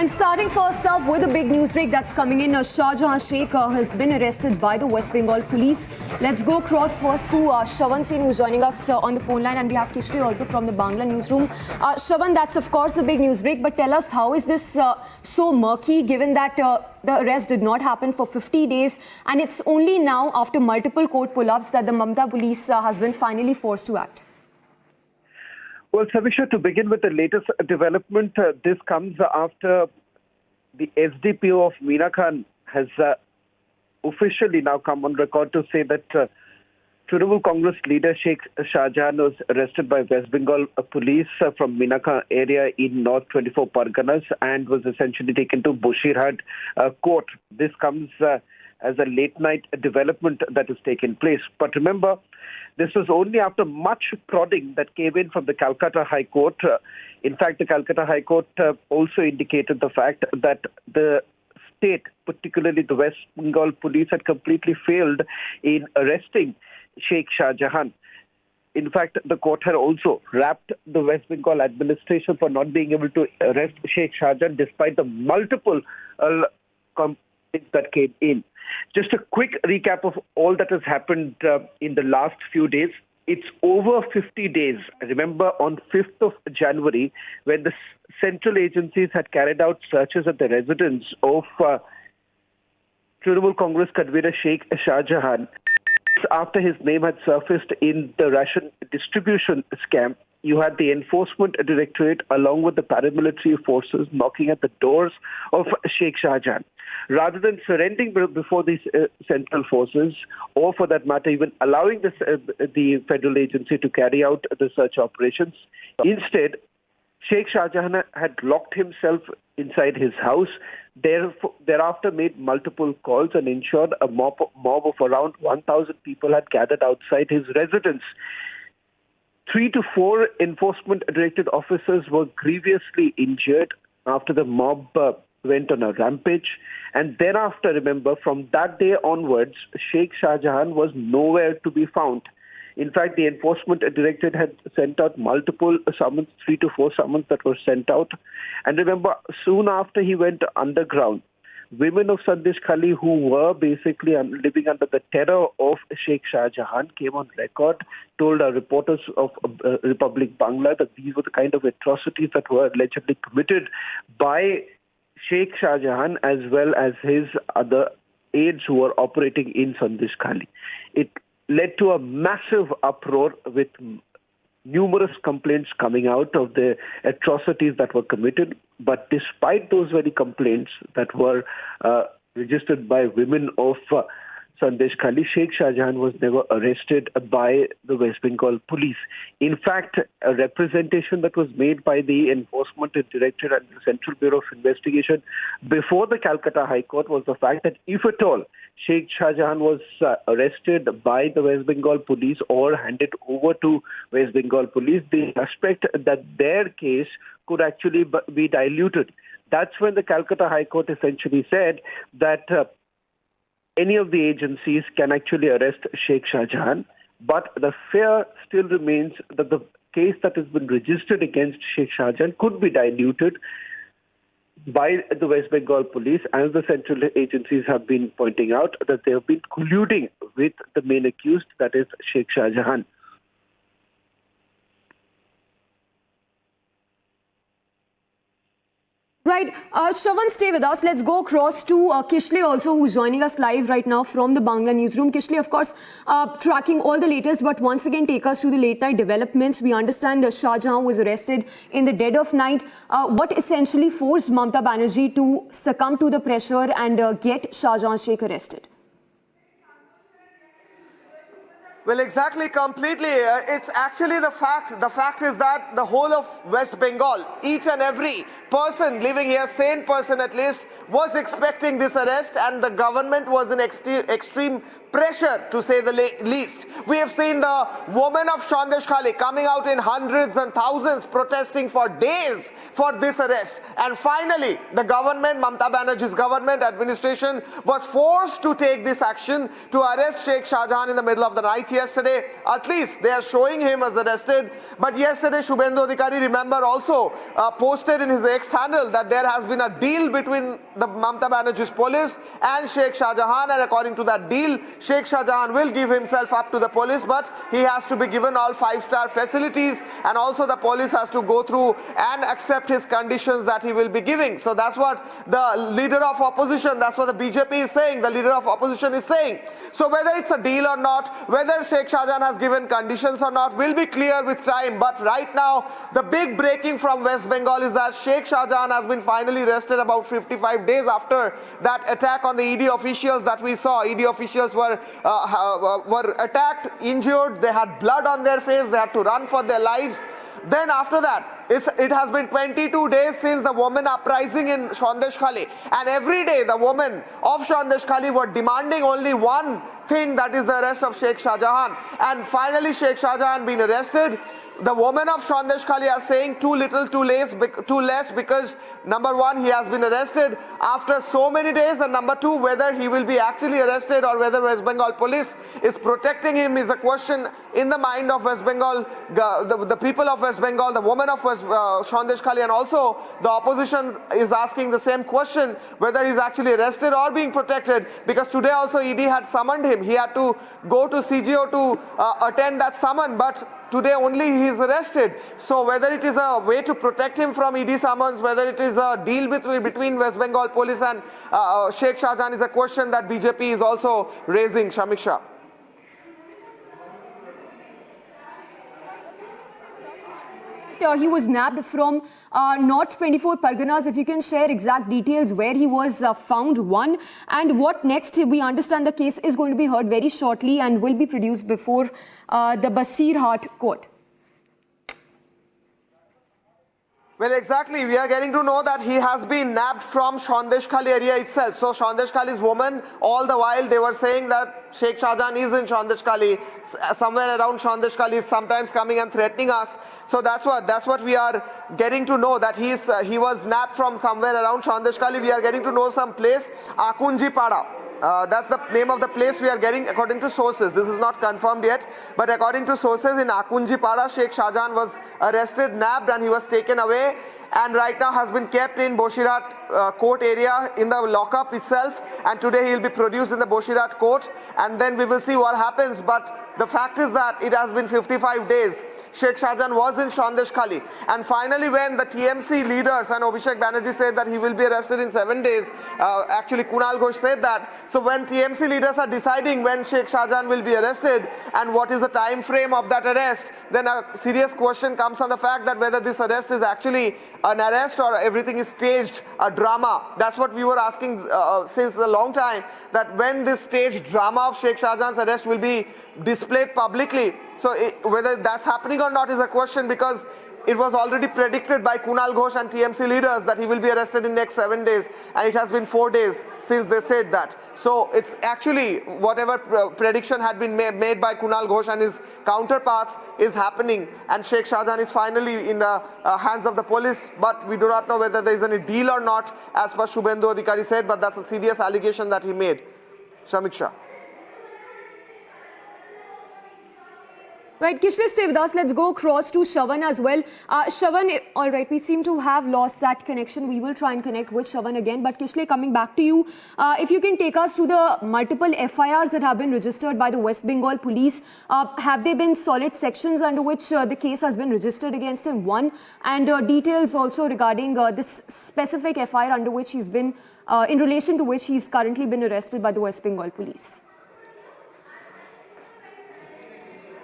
And starting first up with a big news break that's coming in, Shah Jahan Sheikh has been arrested by the West Bengal police. Let's go across first to Shahjahan, who's joining us on the phone line, and we have Kishli also from the Bangla newsroom. Shahjahan, that's of course a big news break, but tell us, how is this so murky, given that the arrest did not happen for 50 days, and it's only now after multiple court pull-ups that the Mamata police has been finally forced to act? Well, Savisha, to begin with the latest development, this comes after the SDPO of Meena Khan has officially now come on record to say that Trinamool Congress leader Sheikh Shah Jahan was arrested by West Bengal police from Meena Khan area in North 24 Parganas and was essentially taken to Bashirhat court. This comes as a late-night development that has taken place. But remember, this was only after much prodding that came in from the Calcutta High Court. In fact, the Calcutta High Court also indicated the fact that the state, particularly the West Bengal police, had completely failed in arresting Sheikh Shah Jahan. In fact, the court had also rapped the West Bengal administration for not being able to arrest Sheikh Shah Jahan despite the multiple complaints that came in. Just a quick recap of all that has happened in the last few days. It's over 50 days. Remember, on 5th of January, when the central agencies had carried out searches at the residence of Trinamool Congress convener Sheikh Shah Jahan, after his name had surfaced in the ration distribution scam, you had the Enforcement Directorate along with the paramilitary forces knocking at the doors of Sheikh Shah Jahan. Rather than surrendering before these central forces, or for that matter, even allowing the federal agency to carry out the search operations, instead, Sheikh Shah Jahan had locked himself inside his house, thereafter made multiple calls and ensured a mob of around 1,000 people had gathered outside his residence. 3 to 4 enforcement-directed officers were grievously injured after the mob went on a rampage. And thereafter, remember, from that day onwards, Sheikh Shah Jahan was nowhere to be found. In fact, the Enforcement Directorate had sent out multiple summons, 3 to 4 summons that were sent out. And remember, soon after he went underground, women of Sandeshkhali who were basically living under the terror of Sheikh Shah Jahan came on record, told our reporters of Republic Bangla that these were the kind of atrocities that were allegedly committed by Sheikh Shah Jahan as well as his other aides who were operating in Sandeshkhali. It led to a massive uproar with numerous complaints coming out of the atrocities that were committed. But despite those very complaints that were registered by women of Sandeshkhali, Sheikh Shah Jahan was never arrested by the West Bengal police. In fact, a representation that was made by the Enforcement Directorate and the Central Bureau of Investigation before the Calcutta High Court was the fact that if at all Sheikh Shah Jahan was arrested by the West Bengal police or handed over to West Bengal police, they suspect that their case could actually be diluted. That's when the Calcutta High Court essentially said that any of the agencies can actually arrest Sheikh Shah Jahan, but the fear still remains that the case that has been registered against Sheikh Shah Jahan could be diluted by the West Bengal police, as the central agencies have been pointing out that they have been colluding with the main accused, that is Sheikh Shah Jahan. Right. Shahjahan, stay with us. Let's go across to Kishli also, who's joining us live right now from the Bangla newsroom. Kishli, of course, tracking all the latest, but once again take us to the late night developments. We understand Shah Jahan was arrested in the dead of night. What essentially forced Mamata Banerjee to succumb to the pressure and get Shah Jahan Sheikh arrested? Well, exactly, completely. It's actually the fact. The fact is that the whole of West Bengal, each and every person living here, sane person at least, was expecting this arrest, and the government was in extreme pressure, to say the least. We have seen the women of Sandeshkhali coming out in hundreds and thousands protesting for days for this arrest. And finally, the government, Mamata Banerjee's government administration, was forced to take this action to arrest Sheikh Shah Jahan in the middle of the night yesterday. At least they are showing him as arrested. But yesterday, Shubhendu Adhikari, remember, also posted in his X handle that there has been a deal between the Mamata Banerjee's police and Sheikh Shah Jahan, and according to that deal, Sheikh Shah Jahan will give himself up to the police, but he has to be given all 5-star facilities, and also the police has to go through and accept his conditions that he will be giving. So that's what the leader of opposition, that's what the BJP is saying, the leader of opposition is saying. So whether it's a deal or not, whether Sheikh Shah Jahan has given conditions or not, will be clear with time. But right now, the big breaking from West Bengal is that Sheikh Shah Jahan has been finally arrested about 55 days after that attack on the ED officials that we saw. ED officials were attacked, injured, they had blood on their face, they had to run for their lives. Then after that, it has been 22 days since the women uprising in Sandeshkhali, and every day the women of Sandeshkhali were demanding only one thing, that is the arrest of Sheikh Shah Jahan. And finally Sheikh Shah Jahan been arrested. The women of Sandeshkhali are saying too little, too less, because number one, he has been arrested after so many days, and number two, whether he will be actually arrested or whether West Bengal police is protecting him is a question in the mind of West Bengal, the people of West Bengal, the women of Sandeshkhali, and also the opposition is asking the same question, whether he's actually arrested or being protected, because today also ED had summoned him. He had to go to CGO to attend that summon, but today only he is arrested. So whether it is a way to protect him from ED summons, whether it is a deal between West Bengal police and Sheikh Shah Jahan is a question that BJP is also raising. Shamiksha. He was nabbed from North 24 Parganas. If you can share exact details where he was found, one, and what next. We understand the case is going to be heard very shortly and will be produced before the Basirhat court. Well, exactly. We are getting to know that he has been nabbed from Sandeshkhali area itself. So Sandeshkhali's women, all the while they were saying that Sheikh Shah Jahan is in Sandeshkhali, somewhere around Sandeshkhali, is sometimes coming and threatening us. So that's what we are getting to know, that he was nabbed from somewhere around Sandeshkhali. We are getting to know some place, Akunji Pada. That's the name of the place we are getting according to sources. This is not confirmed yet, but according to sources in Akunji Pada, Sheikh Shah Jahan was arrested, nabbed, and he was taken away, and right now has been kept in Basirhat court area in the lockup itself, and today he will be produced in the Basirhat court, and then we will see what happens. But the fact is that it has been 55 days. Sheikh Shah Jahan was in Sandeshkhali, and finally when the TMC leaders and Abhishek Banerjee said that he will be arrested in 7 days, actually Kunal Ghosh said that. So when TMC leaders are deciding when Sheikh Shah Jahan will be arrested and what is the time frame of that arrest, then a serious question comes on the fact that whether this arrest is actually an arrest or everything is staged, a drama. That's what we were asking since a long time, that when this staged drama of Sheikh Shah Jahan's arrest will be displayed publicly. So whether that's happening or not is a question, because it was already predicted by Kunal Ghosh and TMC leaders that he will be arrested in next 7 days, and it has been 4 days since they said that. So it's actually whatever prediction had been made by Kunal Ghosh and his counterparts is happening, and Sheikh Shah Jahan is finally in the hands of the police, but we do not know whether there is any deal or not, as per Shubhendu Adhikari said, but that's a serious allegation that he made. Shamiksha. Right, Kishli, stay with us. Let's go across to Shravan as well. Shravan, all right, we seem to have lost that connection. We will try and connect with Shravan again. But Kishli, coming back to you, if you can take us to the multiple FIRs that have been registered by the West Bengal police, have there been solid sections under which the case has been registered against him? One, and details also regarding this specific FIR under which he's been, in relation to which he's currently been arrested by the West Bengal police.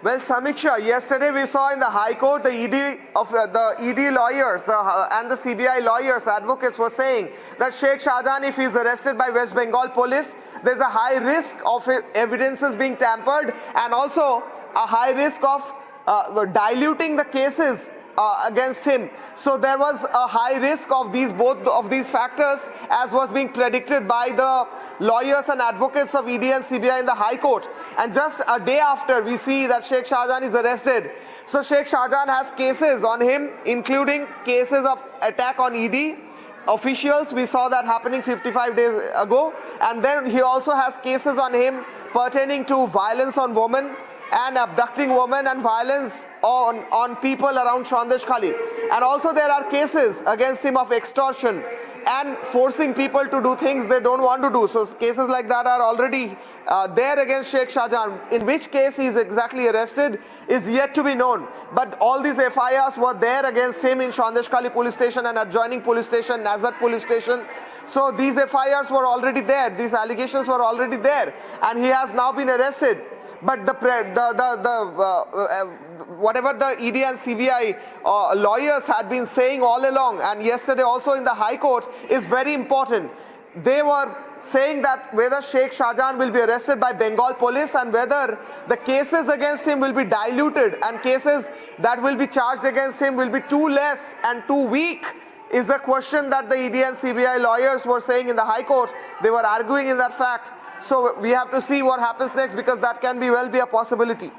Well, Samiksha, yesterday we saw in the High Court the ED lawyers and the CBI lawyers, advocates were saying that Sheikh Shah Jahan, if he is arrested by West Bengal police, there's a high risk of evidences being tampered and also a high risk of diluting the cases against him. So there was a high risk of both of these factors, as was being predicted by the lawyers and advocates of ED and CBI in the High Court. And just a day after, we see that Sheikh Shah Jahan is arrested. So Sheikh Shah Jahan has cases on him, including cases of attack on ED officials. We saw that happening 55 days ago. And then he also has cases on him pertaining to violence on women, and abducting women and violence on people around Sandeshkhali. And also there are cases against him of extortion and forcing people to do things they don't want to do. So cases like that are already there against Sheikh Shah Jahan. In which case he is exactly arrested is yet to be known. But all these FIRs were there against him in Sandeshkhali police station and adjoining police station, Nazat police station. So these FIRs were already there. These allegations were already there. And he has now been arrested. But whatever the ED and CBI lawyers had been saying all along, and yesterday also in the High Court, is very important. They were saying that whether Sheikh Shah Jahan will be arrested by Bengal police and whether the cases against him will be diluted and cases that will be charged against him will be too less and too weak is a question that the ED and CBI lawyers were saying in the High Court. They were arguing in that fact. So we have to see what happens next, because that can well be a possibility.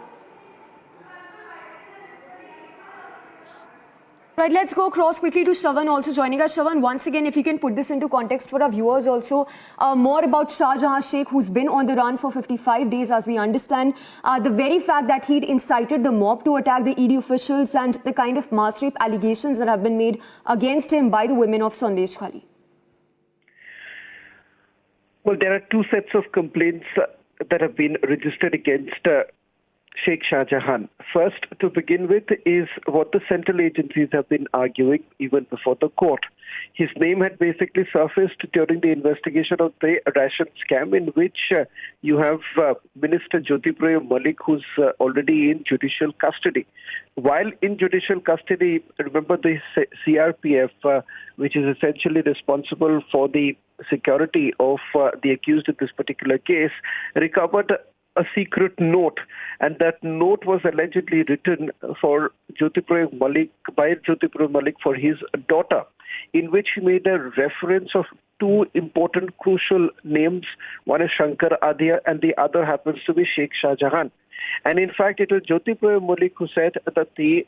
Right, let's go across quickly to Shravan also joining us. Shravan, once again, if you can put this into context for our viewers also, more about Shah Jahan Sheikh, who's been on the run for 55 days, as we understand. The very fact that he'd incited the mob to attack the ED officials and the kind of mass rape allegations that have been made against him by the women of Sandeshkhali. Well, there are two sets of complaints that have been registered against Sheikh Shah Jahan. First, to begin with, is what the central agencies have been arguing even before the court. His name had basically surfaced during the investigation of the ration scam, in which you have Minister Jyotiprayo Malik, who's already in judicial custody. While in judicial custody, remember the CRPF, which is essentially responsible for the security of the accused in this particular case, recovered a secret note, and that note was allegedly written for Jyotiprayo Malik, by Jyotiprayo Malik for his daughter, in which he made a reference of two important crucial names. One is Shankar Adhya and the other happens to be Sheikh Shah Jahan. And in fact, it was Jyotiprayo Malik who said that the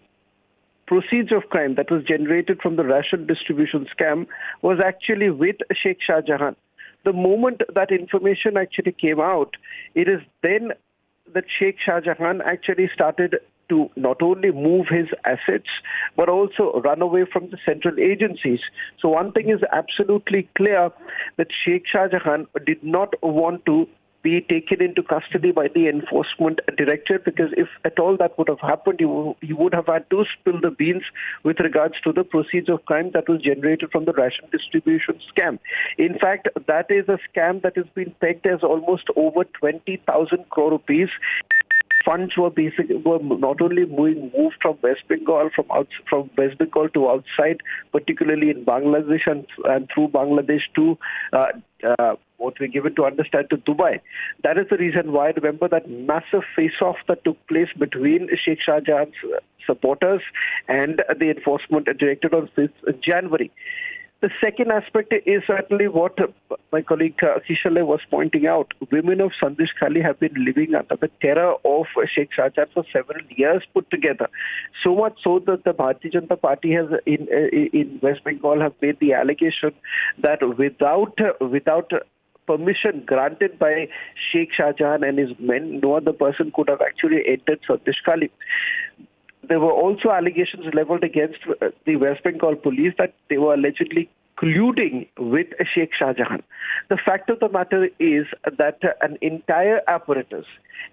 proceeds of crime that was generated from the ration distribution scam was actually with Sheikh Shah Jahan. The moment that information actually came out, it is then that Sheikh Shah Jahan actually started to not only move his assets, but also run away from the central agencies. So one thing is absolutely clear, that Sheikh Shah Jahan did not want to be taken into custody by the enforcement directorate, because if at all that would have happened, he would have had to spill the beans with regards to the proceeds of crime that was generated from the ration distribution scam. In fact, that is a scam that has been pegged as almost over 20,000 crore rupees. Funds were not only moved from West Bengal, from West Bengal to outside, particularly in Bangladesh and through Bangladesh to what we given to understand to Dubai. That is the reason why, remember that massive face-off that took place between Sheikh Shah Jahan's supporters and the enforcement directorate on 5th January. The second aspect is certainly what my colleague Kishale was pointing out. Women of Sandeshkhali have been living under the terror of Sheikh Shah Jahan for several years put together. So much so that the Bharatiya Janata Party has in West Bengal have made the allegation that without permission granted by Sheikh Shah Jahan and his men, no other person could have actually entered Sandeshkhali. There were also allegations leveled against the West Bengal police that they were allegedly colluding with Sheikh Shah Jahan. The fact of the matter is that an entire apparatus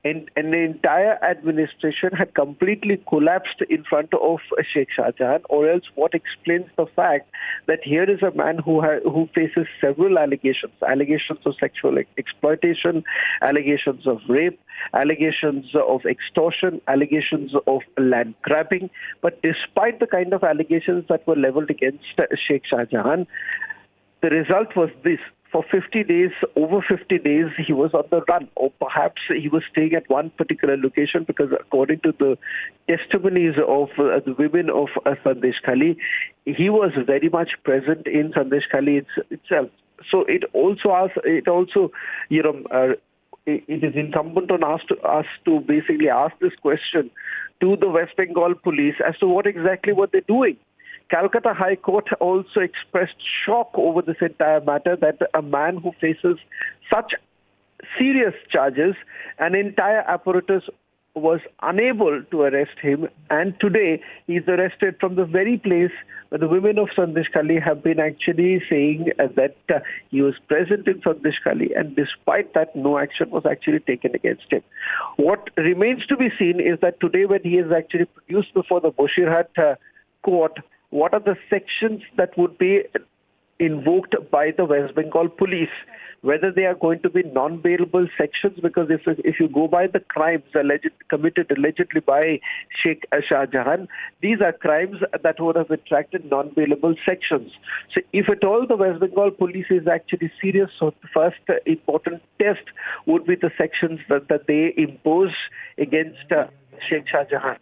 and an entire administration had completely collapsed in front of Sheikh Shah Jahan, or else what explains the fact that here is a man who faces several allegations of sexual exploitation, allegations of rape, allegations of extortion, allegations of land grabbing. But despite the kind of allegations that were leveled against Sheikh Shah Jahan, the result was this. For 50 days, over 50 days, he was on the run, or perhaps he was staying at one particular location, because according to the testimonies of the women of Sandeshkhali, he was very much present in Sandeshkhali itself. So it is incumbent on us to basically ask this question to the West Bengal police as to what exactly were they doing. Calcutta High Court also expressed shock over this entire matter, that a man who faces such serious charges, an entire apparatus was unable to arrest him, and today he's arrested from the very place where the women of Sandeshkhali have been actually saying that he was present in Sandeshkhali, and despite that, no action was actually taken against him. What remains to be seen is that today, when he is actually produced before the Bosirhat court, what are the sections that would be invoked by the West Bengal police, whether they are going to be non-bailable sections, because if you go by the crimes committed allegedly by Sheikh Shah Jahan, these are crimes that would have attracted non-bailable sections. So if at all the West Bengal police is actually serious, so the first important test would be the sections that they impose against Sheikh Shah Jahan.